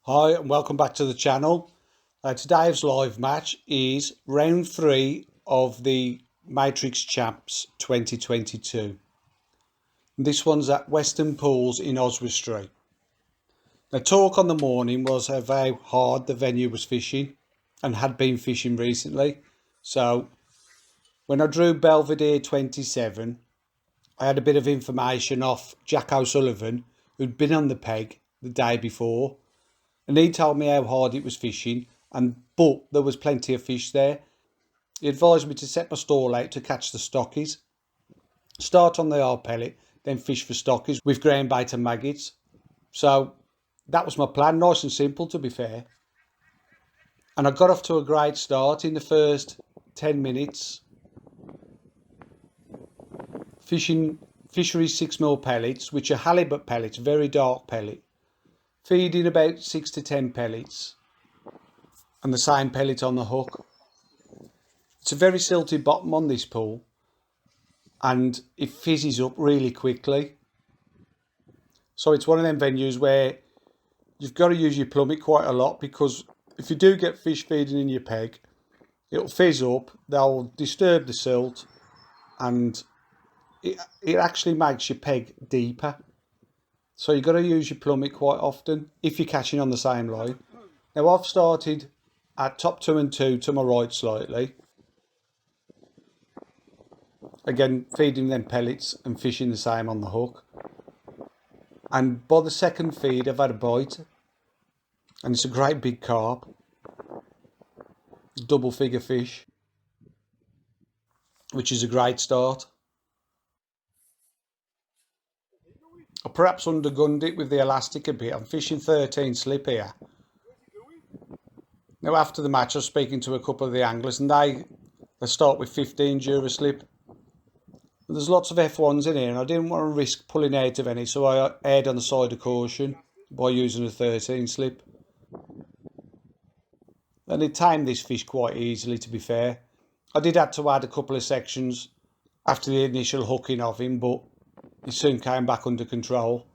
Hi and welcome back to the channel. Today's live match is round 3 of the Matrix Champs 2022. This one's at Weston Pools in Oswestry. The talk on the morning was of how hard the venue was fishing and had been fishing recently. So when I drew Belvedere 27, I had a bit of information off Jack O'Sullivan, who'd been on the peg the day before. And he told me how hard it was fishing, but there was plenty of fish there. He advised me to set my stall out to catch the stockies, start on the hard pellet, then fish for stockies with ground bait and maggots. So that was my plan, nice and simple to be fair. And I got off to a great start in the first 10 minutes. Fishing fisheries 6mm pellets, which are halibut pellets, very dark pellet. Feeding about 6 to 10 pellets. And the same pellet on the hook. It's a very silty bottom on this pool and it fizzes up really quickly. So it's one of them venues where you've got to use your plummet quite a lot, because if you do get fish feeding in your peg, it'll fizz up, they'll disturb the silt, and it actually makes your peg deeper. So you've got to use your plummet quite often if you're catching on the same line. Now I've started at top 2 and 2 to my right slightly. Again, feeding them pellets and fishing the same on the hook. And by the second feed, I've had a bite. And it's a great big carp. Double figure fish. Which is a great start. I perhaps undergunned it with the elastic a bit. I'm fishing 13 slip here. Now after the match I was speaking to a couple of the anglers, and they start with 15 Dura slip. There's lots of F1s in here and I didn't want to risk pulling out of any, so I erred on the side of caution by using a 13 slip. And it tamed this fish quite easily, to be fair. I did have to add a couple of sections after the initial hooking of him, but he soon came back under control.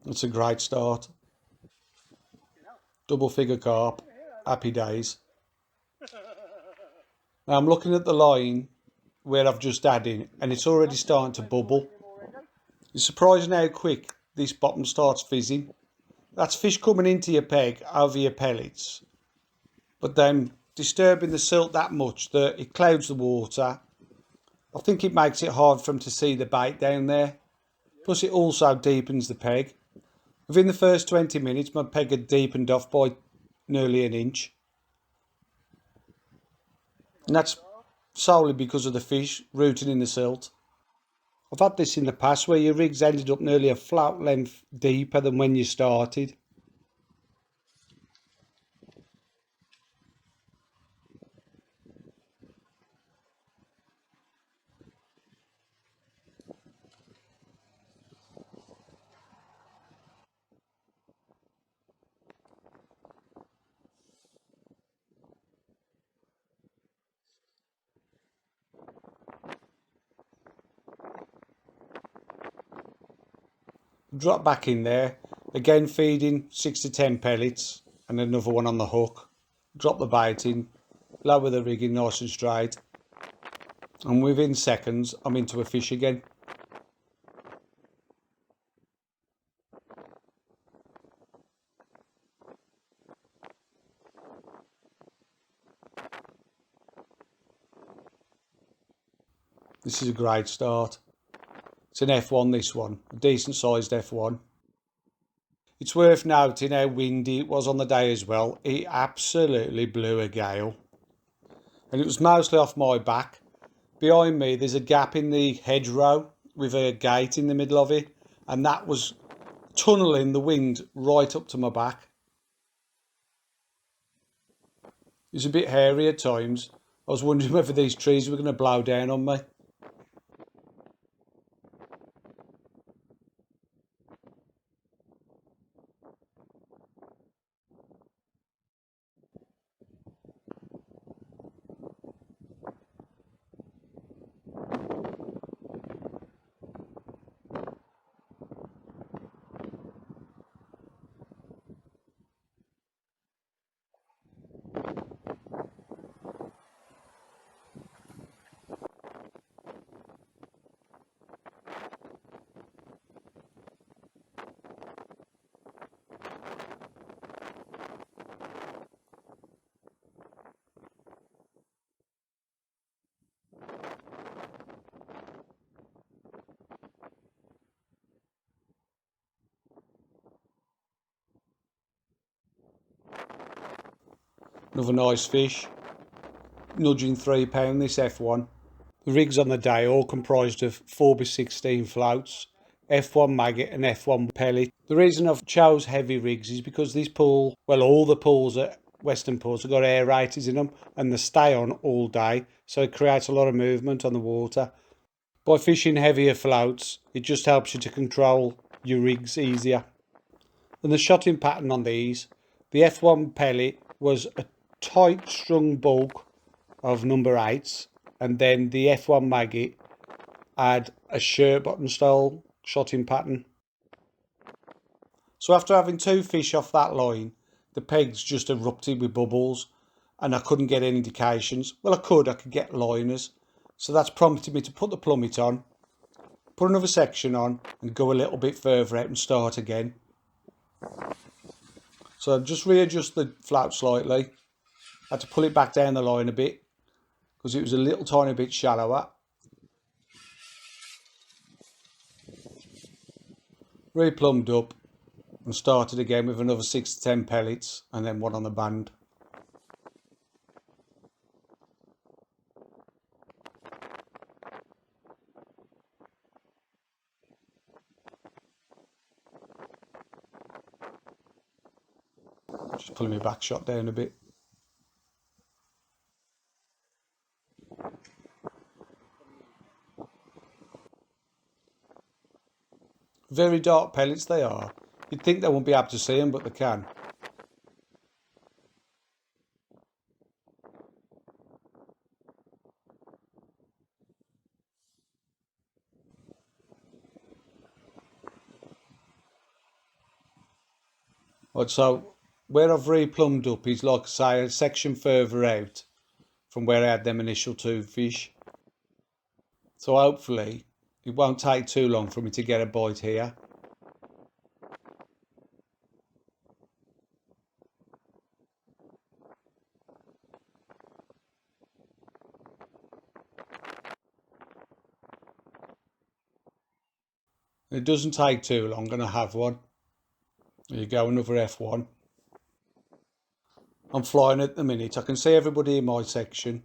It's a great start. Double figure carp. Happy days. Now I'm looking at the line where I've just added, and it's already starting to bubble. It's surprising how quick this bottom starts fizzing. That's fish coming into your peg over your pellets, but then disturbing the silt that much that it clouds the water. I think it makes it hard for them to see the bait down there. Plus it also deepens the peg. Within the first 20 minutes my peg had deepened off by nearly an inch. And that's solely because of the fish rooting in the silt. I've had this in the past where your rigs ended up nearly a flat length deeper than when you started. Drop back in there, again feeding 6 to 10 pellets and another one on the hook. Drop the bait in, lower the rigging nice and straight, and within seconds I'm into a fish again. This is a great start. It's an F1, this one, a decent sized F1. It's worth noting how windy it was on the day as well. It absolutely blew a gale. And it was mostly off my back. Behind me there's a gap in the hedgerow with a gate in the middle of it, and that was tunnelling the wind right up to my back. It was a bit hairy at times. I was wondering whether these trees were going to blow down on me. Another nice fish, nudging £3 this F1. The rigs on the day all comprised of 4x16 floats, F1 maggot and F1 pellet. The reason I've chose heavy rigs is because this pool, well, all the pools at Weston Pools have got aerators in them and they stay on all day, so it creates a lot of movement on the water. By fishing heavier floats, it just helps you to control your rigs easier. And the shotting pattern on these, the F1 pellet was a tight strung bulk of number 8s, and then the F1 maggot had a shirt button style shotting pattern. So after having 2 fish off that line, the pegs just erupted with bubbles and I couldn't get any indications. Well, I could get liners. So that's prompted me to put the plummet on, put another section on and go a little bit further out and start again. So just readjust the float slightly. I had to pull it back down the line a bit because it was a little tiny bit shallower. Replumbed up and started again with another 6 to 10 pellets and then one on the band. Just pulling my back shot down a bit. Very dark pellets they are. You'd think they won't be able to see them, but they can. Right, so where I've replumbed up is, like I say, a section further out from where I had them initial 2 fish. So hopefully it won't take too long for me to get a bite here. It doesn't take too long, I'm going to have one. There you go, another F1. I'm flying at the minute. I can see everybody in my section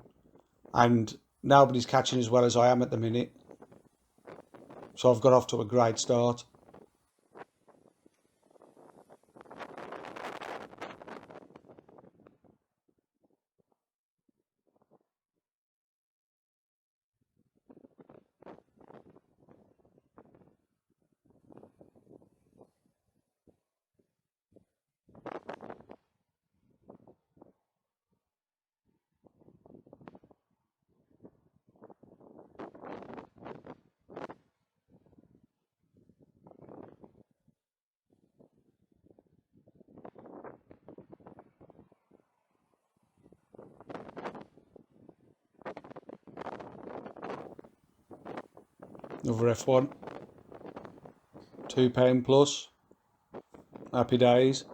and nobody's catching as well as I am at the minute. So I've got off to a great start. Another F1. £2 plus. Happy days.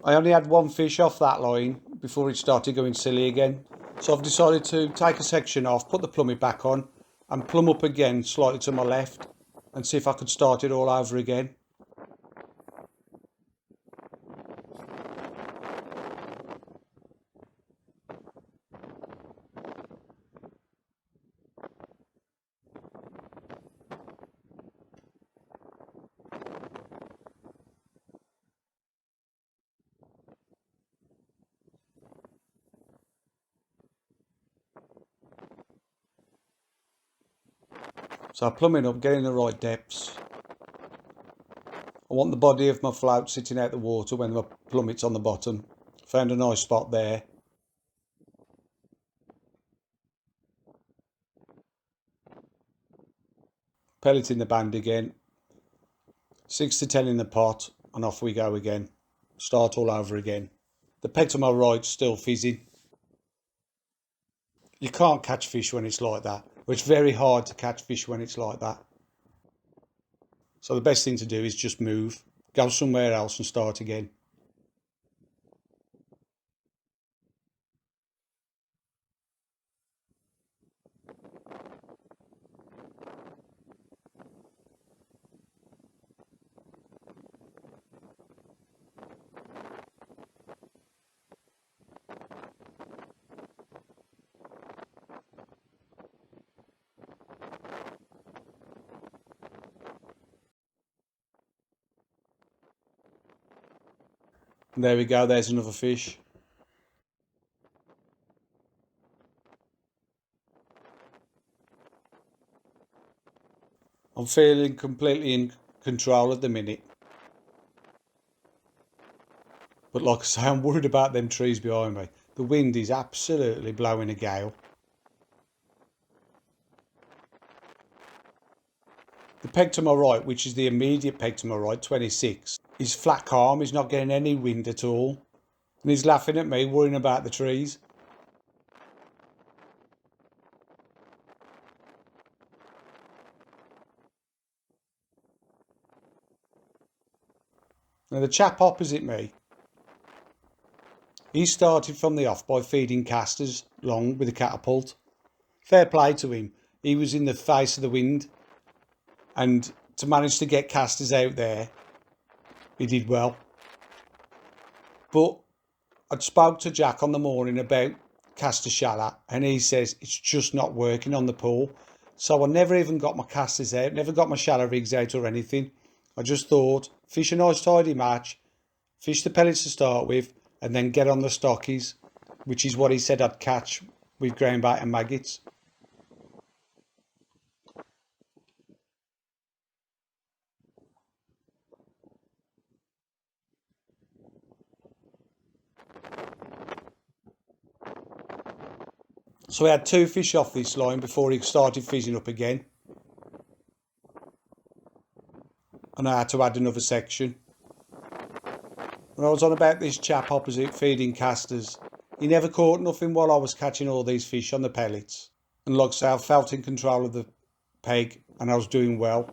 I only had 1 fish off that line before it started going silly again. So I've decided to take a section off, put the plummet back on and plumb up again slightly to my left and see if I could start it all over again. So I'm plumbing up, getting the right depths. I want the body of my float sitting out the water when my plummet's on the bottom. Found a nice spot there. Pellet in the band again. 6 to 10 in the pot and off we go again. Start all over again. The peg to my right's still fizzing. You can't catch fish when it's like that. It's very hard to catch fish when it's like that. So the best thing to do is just move, go somewhere else and start again. And there we go, there's another fish. I'm feeling completely in control at the minute. But like I say, I'm worried about them trees behind me. The wind is absolutely blowing a gale. The peg to my right, which is the immediate peg to my right, 26, is flat calm. He's not getting any wind at all. And he's laughing at me, worrying about the trees. Now the chap opposite me, he started from the off by feeding casters long with a catapult. Fair play to him. He was in the face of the wind, and to manage to get casters out there, he did well. But I'd spoke to Jack on the morning about caster shallot, and he says it's just not working on the pool. So I never even got my casters out, never got my shallow rigs out or anything. I just thought, fish a nice tidy match, fish the pellets to start with, and then get on the stockies, which is what he said I'd catch with groundbait and maggots. So I had 2 fish off this line before he started fizzing up again. And I had to add another section. When I was on about this chap opposite feeding casters, he never caught nothing while I was catching all these fish on the pellets. And like I say, I felt in control of the peg and I was doing well.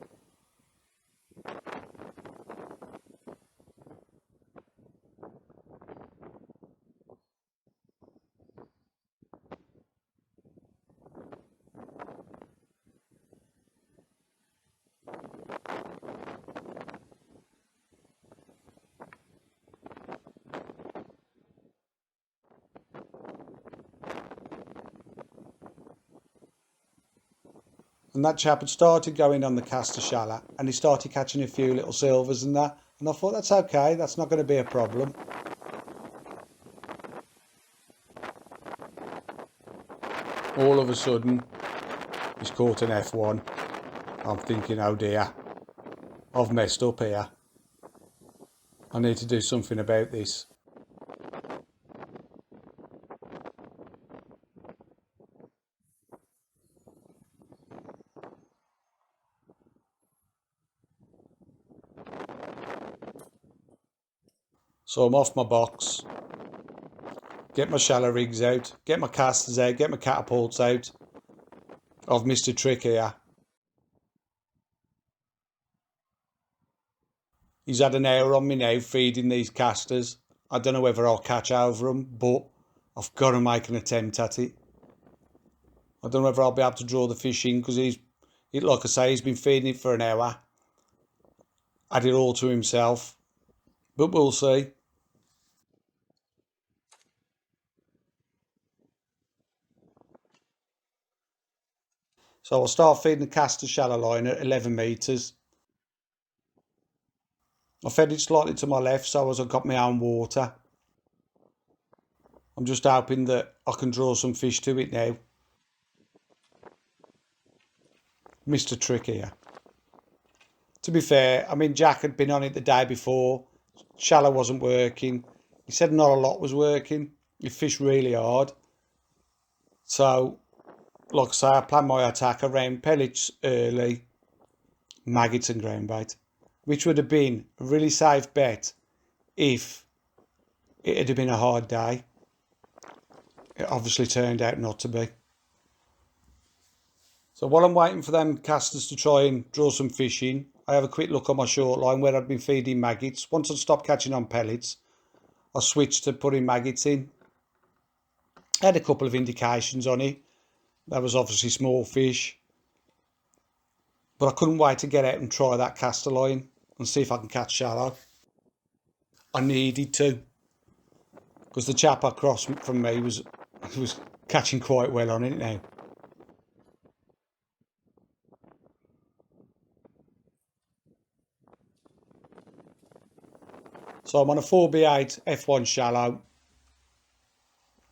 And that chap had started going on the caster shallot and he started catching a few little silvers and that. And I thought, that's okay, that's not going to be a problem. All of a sudden, he's caught an F1. I'm thinking, oh dear, I've messed up here. I need to do something about this. So I'm off my box, get my shallow rigs out, get my casters out, get my catapults out. I've missed a trick here. He's had an hour on me now feeding these casters. I don't know whether I'll catch over them, but I've got to make an attempt at it. I don't know whether I'll be able to draw the fish in because like I say, he's been feeding it for an hour. Had it all to himself, but we'll see. So I'll start feeding the caster shallow line at 11 metres. I fed it slightly to my left so as I've got my own water. I'm just hoping that I can draw some fish to it now. Missed a trick here. To be fair, I mean, Jack had been on it the day before. Shallow wasn't working. He said not a lot was working. He fished really hard. So, like I say, I planned my attack around pellets early, maggots and ground bait, which would have been a really safe bet if it had been a hard day. It obviously turned out not to be. So while I'm waiting for them casters to try and draw some fish in, I have a quick look on my short line where I've been feeding maggots. Once I stopped catching on pellets, I switched to putting maggots in. I had a couple of indications on it. That was obviously small fish. But I couldn't wait to get out and try that caster line and see if I can catch shallow. I needed to, because the chap across from me was catching quite well on it now. So I'm on a 4B8 F1 shallow,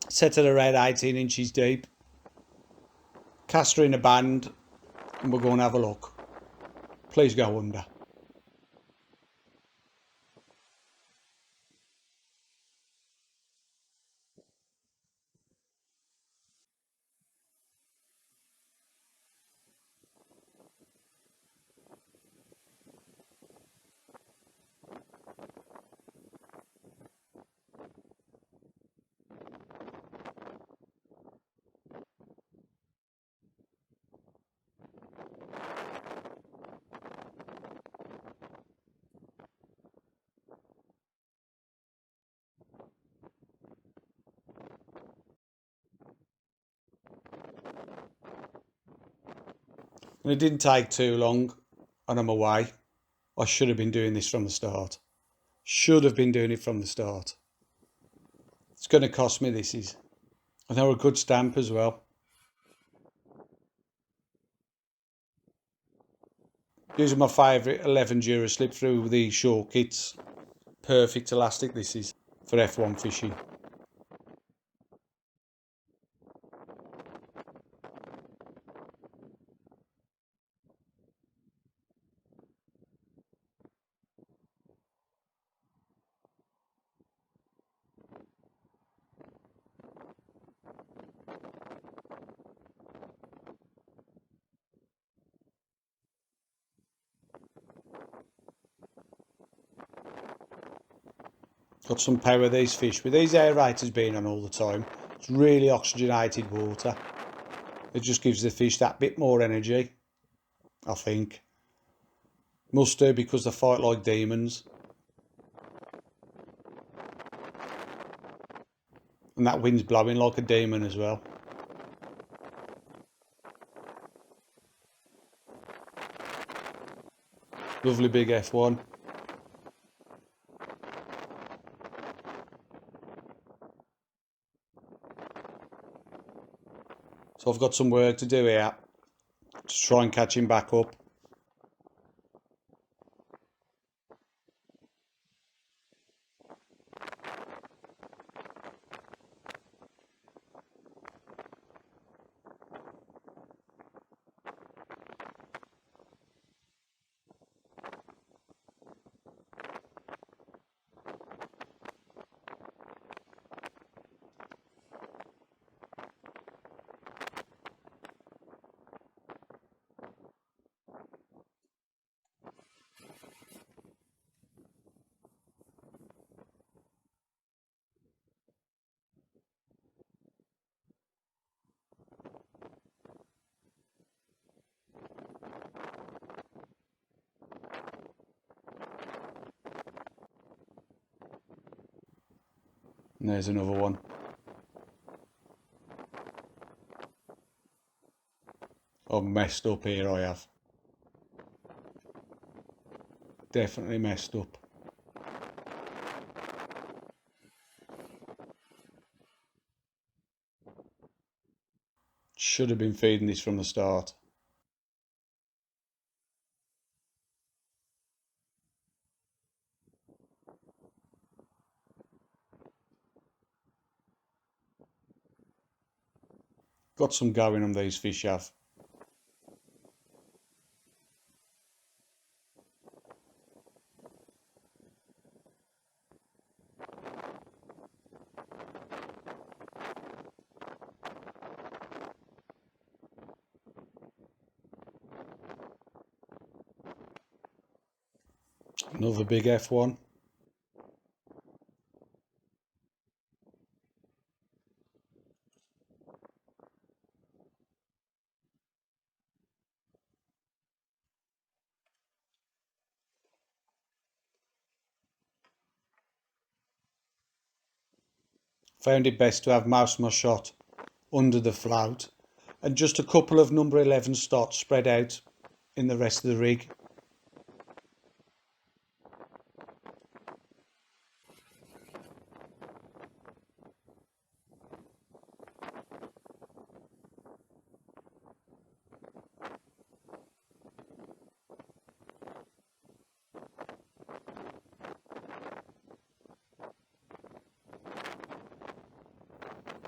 set at around 18 inches deep. Caster in a band, and we'll go and have a look. Please go under. And it didn't take too long, and I'm away. I should have been doing this from the start. Should have been doing it from the start. It's going to cost me, this is. And they're a good stamp as well. Using my favourite 11 Dura slip through the short kits. Perfect elastic this is for F1 fishing. Got some power these fish. With these aerators being on all the time, it's really oxygenated water. It just gives the fish that bit more energy, I think. Must do, because they fight like demons. And that wind's blowing like a demon as well. Lovely big F1. So I've got some work to do here to try and catch him back up. And there's another one. I've messed up here, I have. Definitely messed up. Should have been feeding this from the start. Got some going on these fish have. Another big F1. Found it best to have most of my shot under the float and just a couple of number 11 stots spread out in the rest of the rig.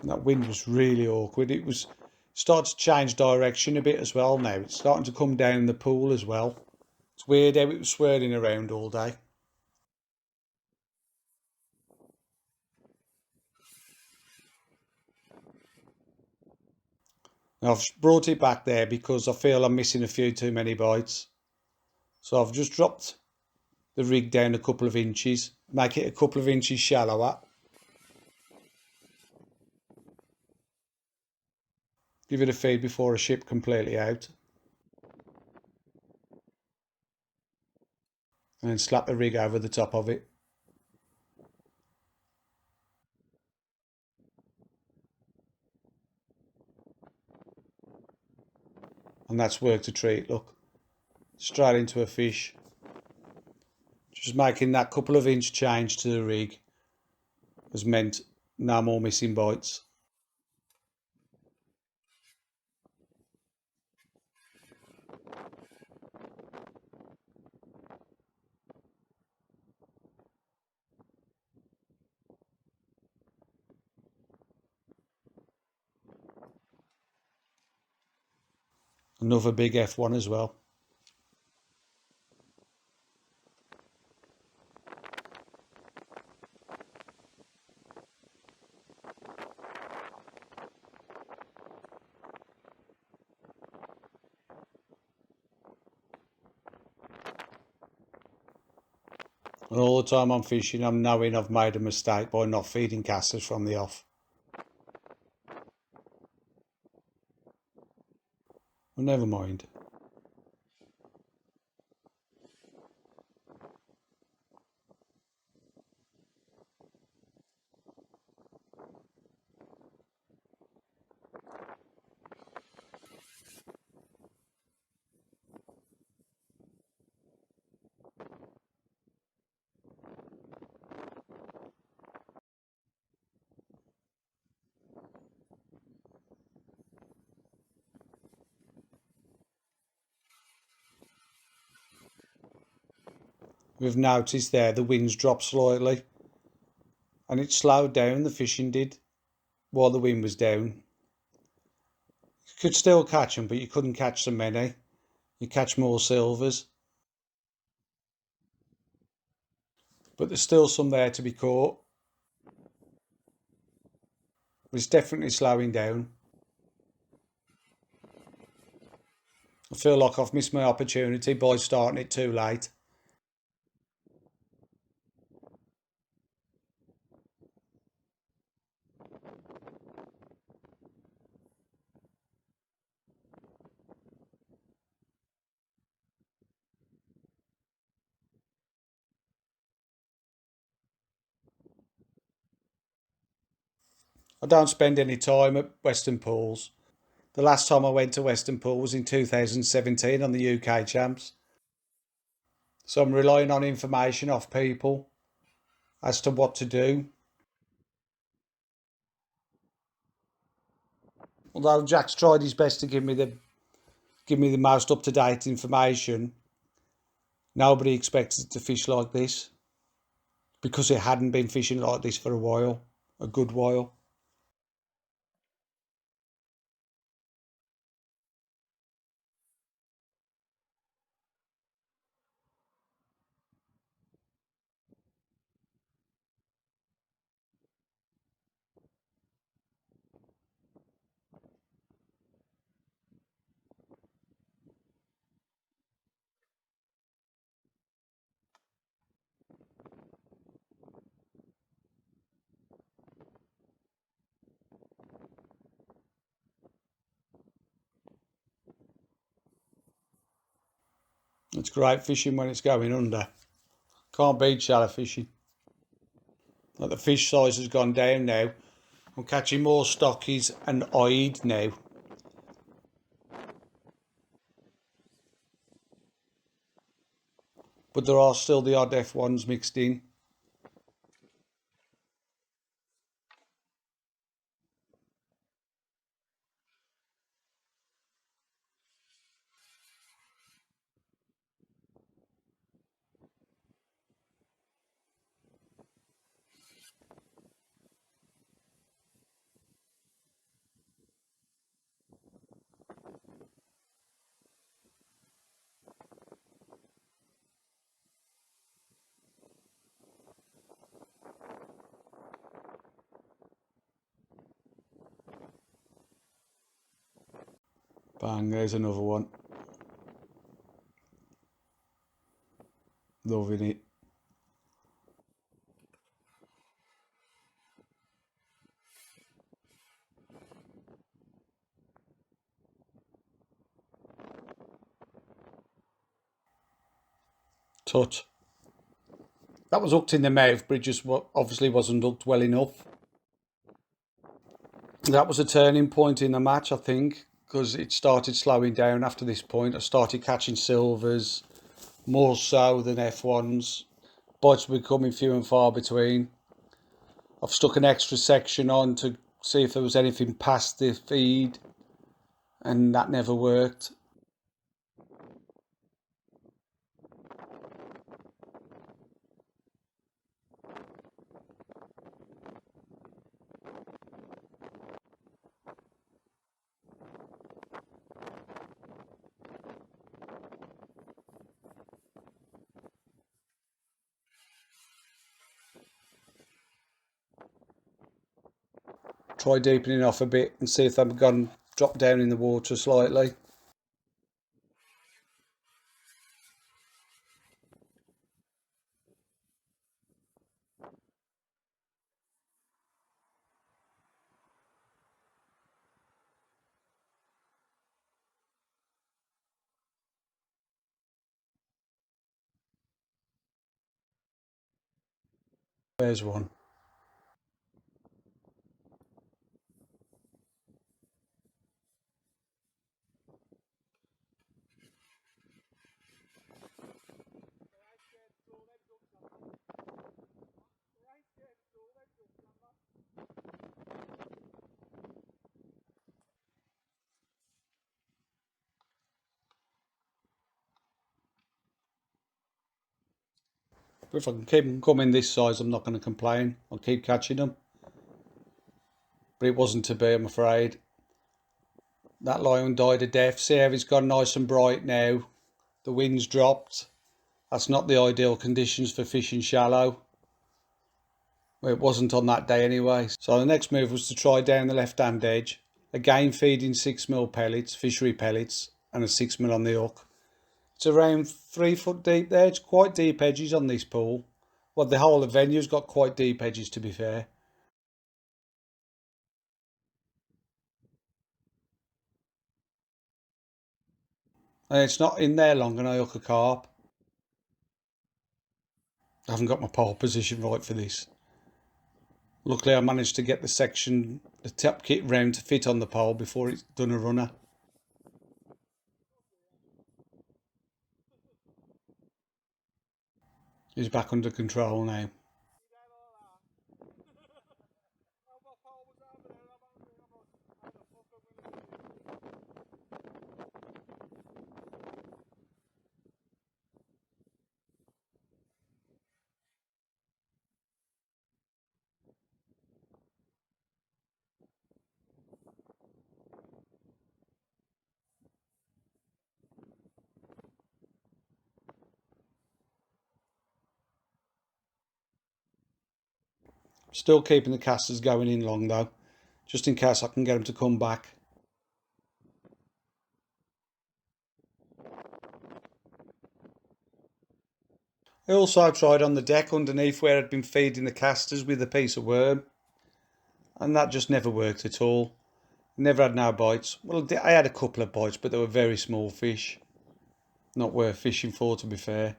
And that wind was really awkward. It was starting to change direction a bit as well now. It's starting to come down the pool as well. It's weird how it was swirling around all day. Now I've brought it back there because I feel I'm missing a few too many bites. So I've just dropped the rig down a couple of inches, make it a couple of inches shallower. Give it a feed before I ship completely out. And then slap the rig over the top of it. And that's worked a treat, look. Straight into a fish. Just making that couple of inch change to the rig has meant no more missing bites. Another big F1 as well. And all the time I'm fishing, I'm knowing I've made a mistake by not feeding casters from the off. Well, never mind. We've noticed there the winds dropped slightly and it slowed down, the fishing did, while the wind was down. You could still catch them, but you couldn't catch so many. You catch more silvers. But there's still some there to be caught. It's definitely slowing down. I feel like I've missed my opportunity by starting it too late. I don't spend any time at Weston Pools. The last time I went to Weston Pools was in 2017 on the UK Champs. So I'm relying on information off people as to what to do. Although Jack's tried his best to give me the most up to date information, nobody expected to fish like this because it hadn't been fishing like this for a while, a good while. It's great fishing when it's going under. Can't beat shallow fishing. Like the fish size has gone down now. I'm catching more stockies and eyed now. But there are still the odd F1s mixed in. Bang, there's another one. Loving it. Tut. That was hooked in the mouth, but it just obviously wasn't hooked well enough. That was a turning point in the match, I think, because it started slowing down after this point. I started catching silvers, more so than F1s. Bites were becoming few and far between. I've stuck an extra section on to see if there was anything past the feed, and that never worked. Try deepening off a bit and see if they've gone drop down in the water slightly. There's one. But if I can keep them coming this size, I'm not going to complain. I'll keep catching them. But it wasn't to be, I'm afraid. That lion died a death. See how it's gone nice and bright now. The wind's dropped. That's not the ideal conditions for fishing shallow. Well, it wasn't on that day anyway. So the next move was to try down the left-hand edge. Again feeding 6mm pellets, fishery pellets, and a 6mm on the hook. It's around 3 foot deep there. It's quite deep edges on this pool. Well, the whole of the venue's got quite deep edges, to be fair. And it's not in there long and I hook a carp. I haven't got my pole position right for this. Luckily I managed to get the top kit round to fit on the pole before it's done a runner. He's back under control now. Still keeping the casters going in long though, just in case I can get them to come back. I also tried on the deck underneath where I'd been feeding the casters with a piece of worm, and that just never worked at all. Never had no bites. Well, I had a couple of bites, but they were very small fish. Not worth fishing for, to be fair.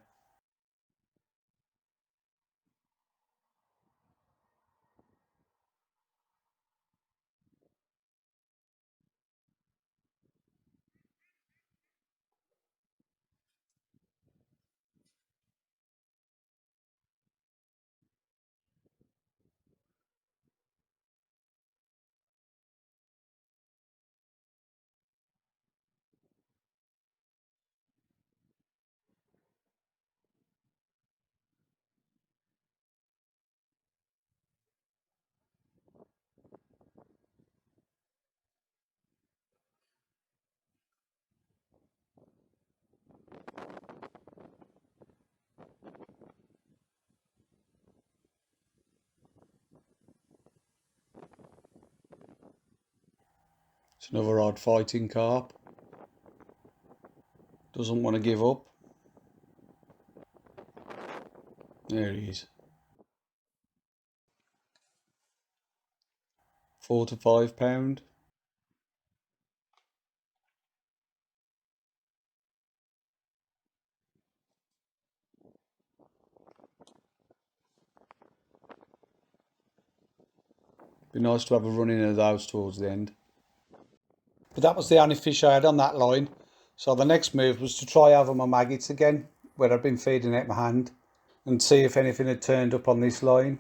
It's another odd fighting carp. Doesn't want to give up. There he is. 4 to 5 pound. Be nice to have a run in of those towards the end. But that was the only fish I had on that line. So the next move was to try over my maggots again, where I'd been feeding out my hand, and see if anything had turned up on this line.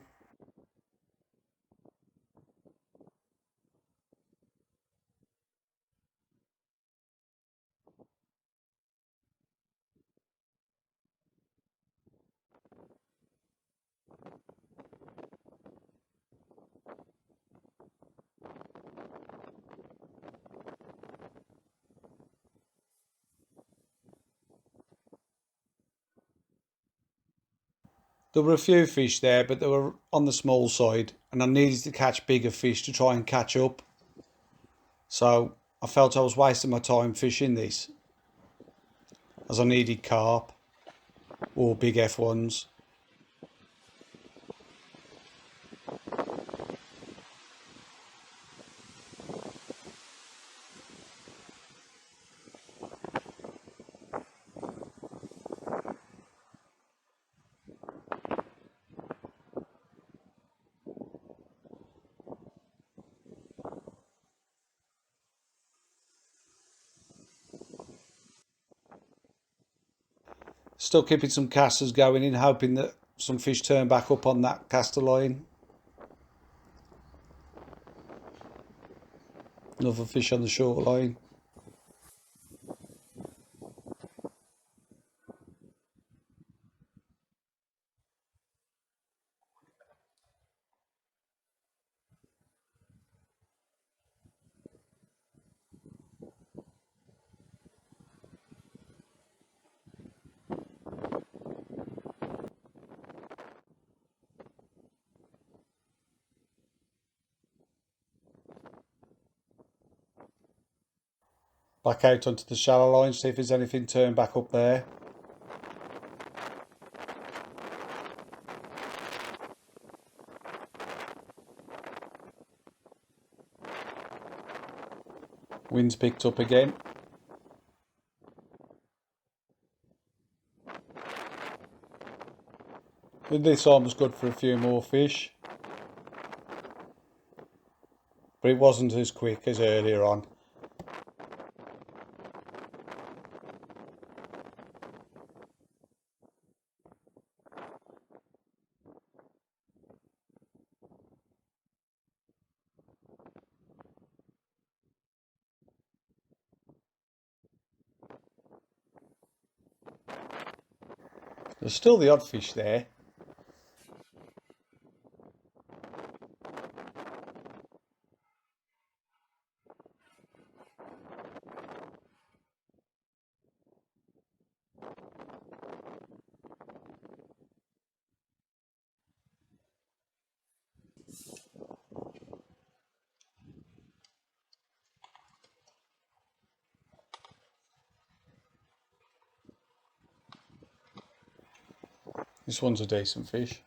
There were a few fish there, but they were on the small side, and I needed to catch bigger fish to try and catch up. So I felt I was wasting my time fishing this, as I needed carp or big F1s. Still keeping some casters going in, hoping that some fish turn back up on that caster line. Another fish on the short line. Back out onto the shallow line, see if there's anything turned back up there. Wind's picked up again. This arm was good for a few more fish. but it wasn't as quick as earlier on. There's still the odd fish there. This one's a decent fish.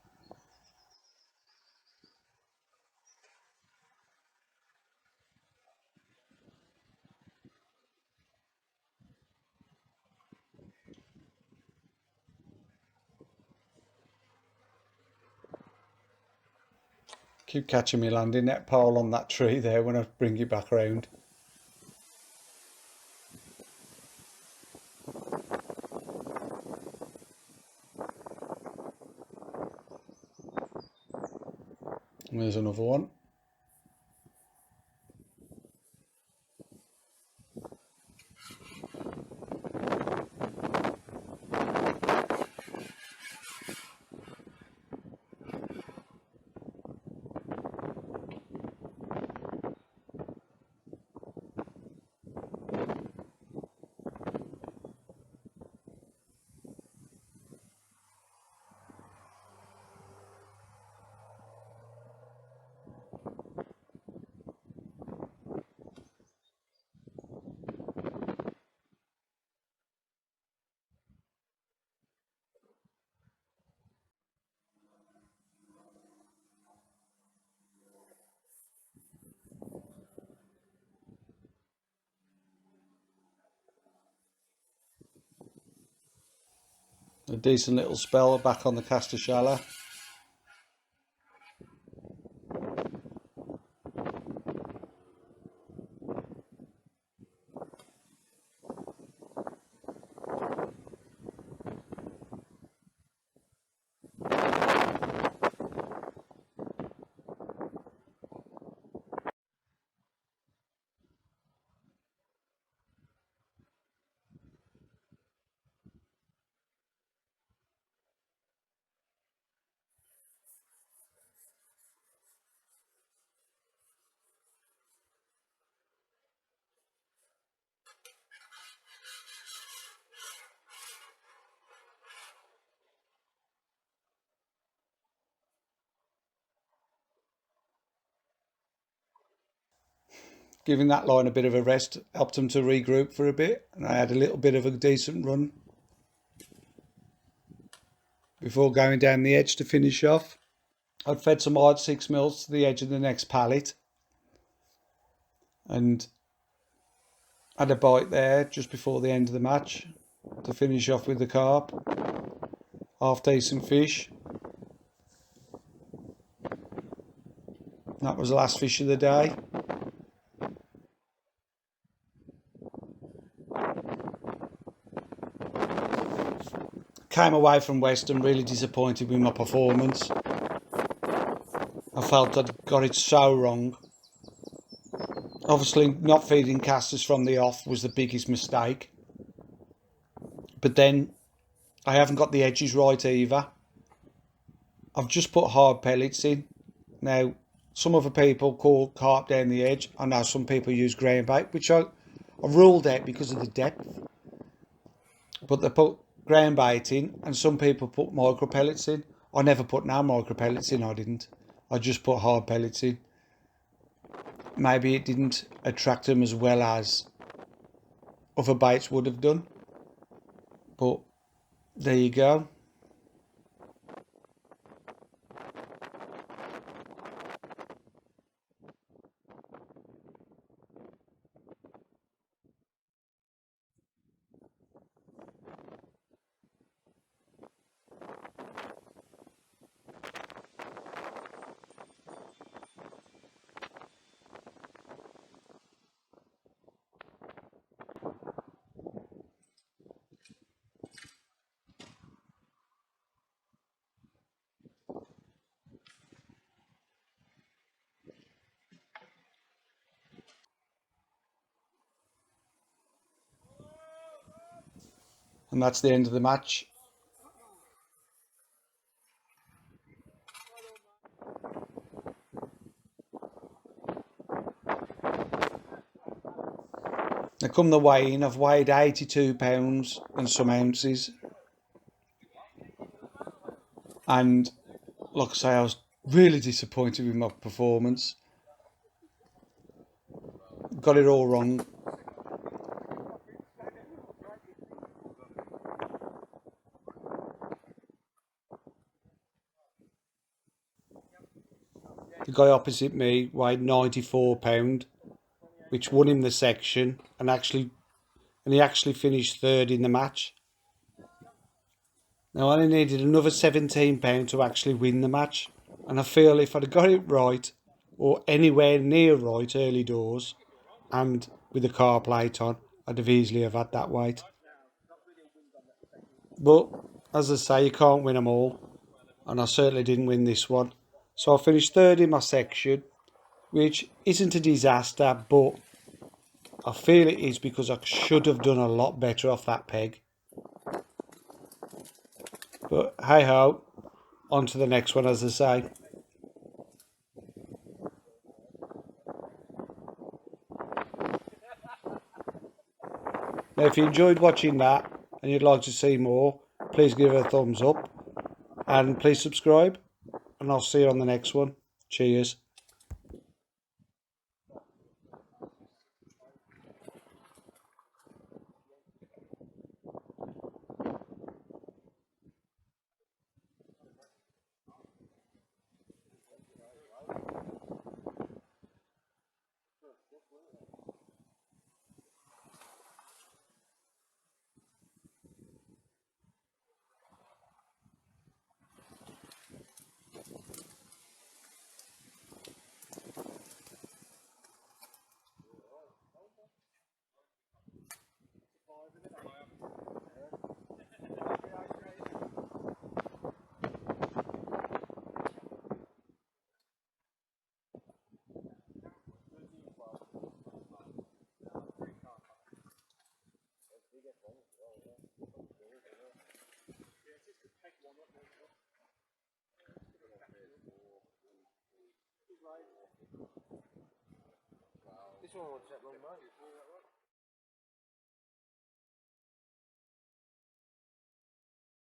Keep catching me landing net pole on that tree there when I bring it back around. And there's another one. A decent little spell back on the caster shallow. Giving that line a bit of a rest helped them to regroup for a bit, and I had a little bit of a decent run before going down the edge to finish off. I'd fed some hard 6mm to the edge of the next pallet and had a bite there just before the end of the match to finish off with the carp. Half decent fish. That was the last fish of the day. Came away from Weston really disappointed with my performance. I felt I'd got it so wrong. Obviously, not feeding casters from the off was the biggest mistake. But then I haven't got the edges right either. I've just put hard pellets in. Now, some other people call carp down the edge. I know some people use ground bait, which I ruled out because of the depth. But they put ground bait in, and some people put micro pellets in. I never put no micro pellets in, I didn't. I just put hard pellets in. Maybe it didn't attract them as well as other baits would have done. But there you go. And that's the end of the match. Now come the weighing, I've weighed £82 and some ounces. And like I say, I was really disappointed with my performance. Got it all wrong. The guy opposite me weighed £94, which won him the section and he actually finished third in the match. Now I only needed another £17 to actually win the match, and I feel if I'd have got it right, or anywhere near right early doors, and with the car plate on, I'd have easily have had that weight. But as I say, you can't win them all, and I certainly didn't win this one. So I finished third in my section, which isn't a disaster, but I feel it is because I should have done a lot better off that peg. But hey ho, on to the next one, as I say. Now if you enjoyed watching that and you'd like to see more, please give it a thumbs up and please subscribe, and I'll see you on the next one. Cheers. This one won't take long, mate.